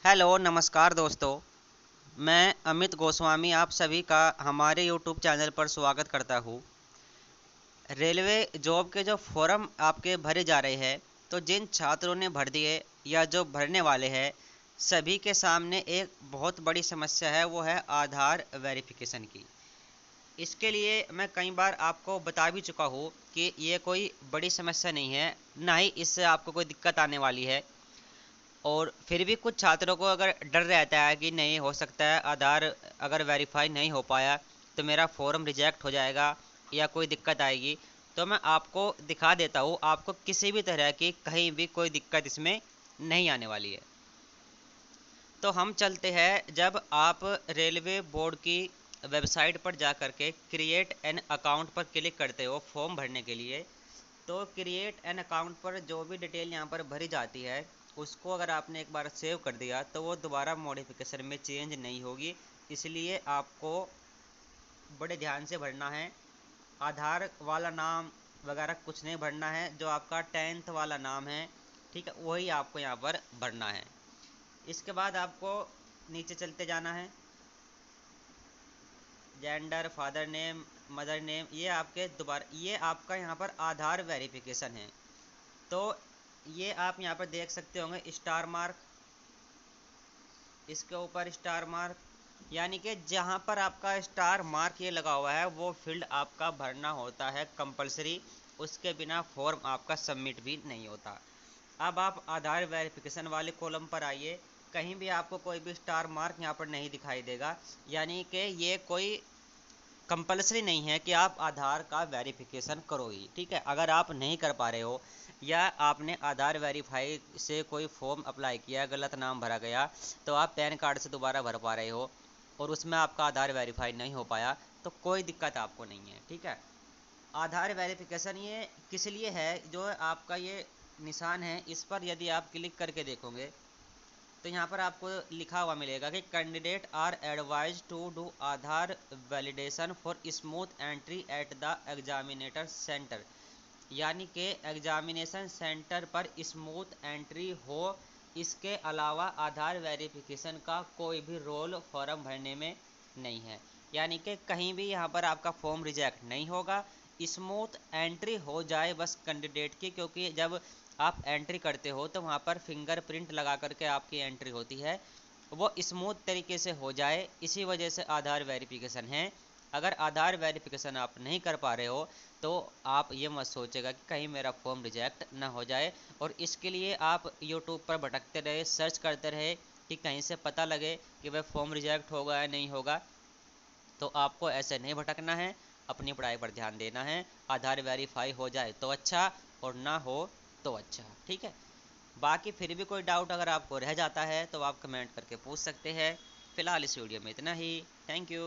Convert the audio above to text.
Hello नमस्कार दोस्तों। मैं अमित गोस्वामी आप सभी का हमारे यूट्यूब चैनल पर स्वागत करता हूँ। रेलवे जॉब के जो फॉर्म आपके भरे जा रहे हैं, तो जिन छात्रों ने भर दिए या जो भरने वाले हैं, सभी के सामने एक बहुत बड़ी समस्या है, वो है आधार वेरिफिकेशन की। इसके लिए मैं कई बार आपको बता भी चुका हूँ कि ये कोई बड़ी समस्या नहीं है, ना ही इससे आपको कोई दिक्कत आने वाली है। और फिर भी कुछ छात्रों को अगर डर रहता है कि नहीं हो सकता है आधार अगर वेरीफाई नहीं हो पाया तो मेरा फॉर्म रिजेक्ट हो जाएगा या कोई दिक्कत आएगी, तो मैं आपको दिखा देता हूँ, आपको किसी भी तरह की कहीं भी कोई दिक्कत इसमें नहीं आने वाली है। तो हम चलते हैं, जब आप रेलवे बोर्ड की वेबसाइट पर जा कर के क्रिएट एन अकाउंट पर क्लिक करते हो फॉर्म भरने के लिए, तो क्रिएट एन अकाउंट पर जो भी डिटेल यहाँ पर भरी जाती है उसको अगर आपने एक बार सेव कर दिया तो वो दोबारा मॉडिफिकेशन में चेंज नहीं होगी। इसलिए आपको बड़े ध्यान से भरना है। आधार वाला नाम वगैरह कुछ नहीं भरना है, जो आपका 10th वाला नाम है, ठीक है, वही आपको यहाँ पर भरना है। इसके बाद आपको नीचे चलते जाना है। Gender, father name, mother name, ये आपके दोबारा ये आपका यहाँ पर आधार वेरिफिकेशन है। तो ये आप यहाँ पर देख सकते होंगे स्टार मार्क, इसके ऊपर स्टार मार्क, यानी कि जहाँ पर आपका स्टार मार्क ये लगा हुआ है वो फील्ड आपका भरना होता है कंपलसरी, उसके बिना फॉर्म आपका सबमिट भी नहीं होता। अब आप आधार वेरिफिकेशन वाले कॉलम पर आइए, कहीं भी आपको कोई भी स्टार मार्क यहाँ पर नहीं दिखाई देगा, यानी कि ये कोई कंपलसरी नहीं है कि आप आधार का वेरिफिकेशन करो ही, ठीक है। अगर आप नहीं कर पा रहे हो या आपने आधार वेरीफाई से कोई फॉर्म अप्लाई किया, गलत नाम भरा गया, तो आप पैन कार्ड से दोबारा भर पा रहे हो और उसमें आपका आधार वेरीफाई नहीं हो पाया, तो कोई दिक्कत आपको नहीं है, ठीक है। आधार वेरिफिकेशन ये किस लिए है, जो आपका ये निशान है इस पर यदि आप क्लिक करके देखोगे तो यहाँ पर आपको लिखा हुआ मिलेगा कि candidate are advise to do Aadhaar validation for smooth entry at the examinator centre, यानी कि एग्जामिनेशन सेंटर पर स्मूथ एंट्री हो। इसके अलावा आधार वेरिफिकेशन का कोई भी रोल फॉर्म भरने में नहीं है, यानी कि कहीं भी यहाँ पर आपका फॉर्म रिजेक्ट नहीं होगा। स्मूथ एंट्री हो जाए बस कैंडिडेट की, क्योंकि जब आप एंट्री करते हो तो वहाँ पर फिंगरप्रिंट लगा करके आपकी एंट्री होती है, वो स्मूथ तरीके से हो जाए, इसी वजह से आधार वेरिफिकेशन है। अगर आधार वेरिफिकेशन आप नहीं कर पा रहे हो तो आप ये मत सोचेगा कि कहीं मेरा फॉर्म रिजेक्ट ना हो जाए, और इसके लिए आप यूट्यूब पर भटकते रहे, सर्च करते रहे कि कहीं से पता लगे कि वह फॉर्म रिजेक्ट होगा या नहीं होगा। तो आपको ऐसे नहीं भटकना है, अपनी पढ़ाई पर ध्यान देना है। आधार वेरीफाई हो जाए तो अच्छा, और ना हो तो अच्छा, ठीक है। बाकी फिर भी कोई डाउट अगर आपको रह जाता है तो आप कमेंट करके पूछ सकते हैं। फ़िलहाल इस वीडियो में इतना ही। Thank you.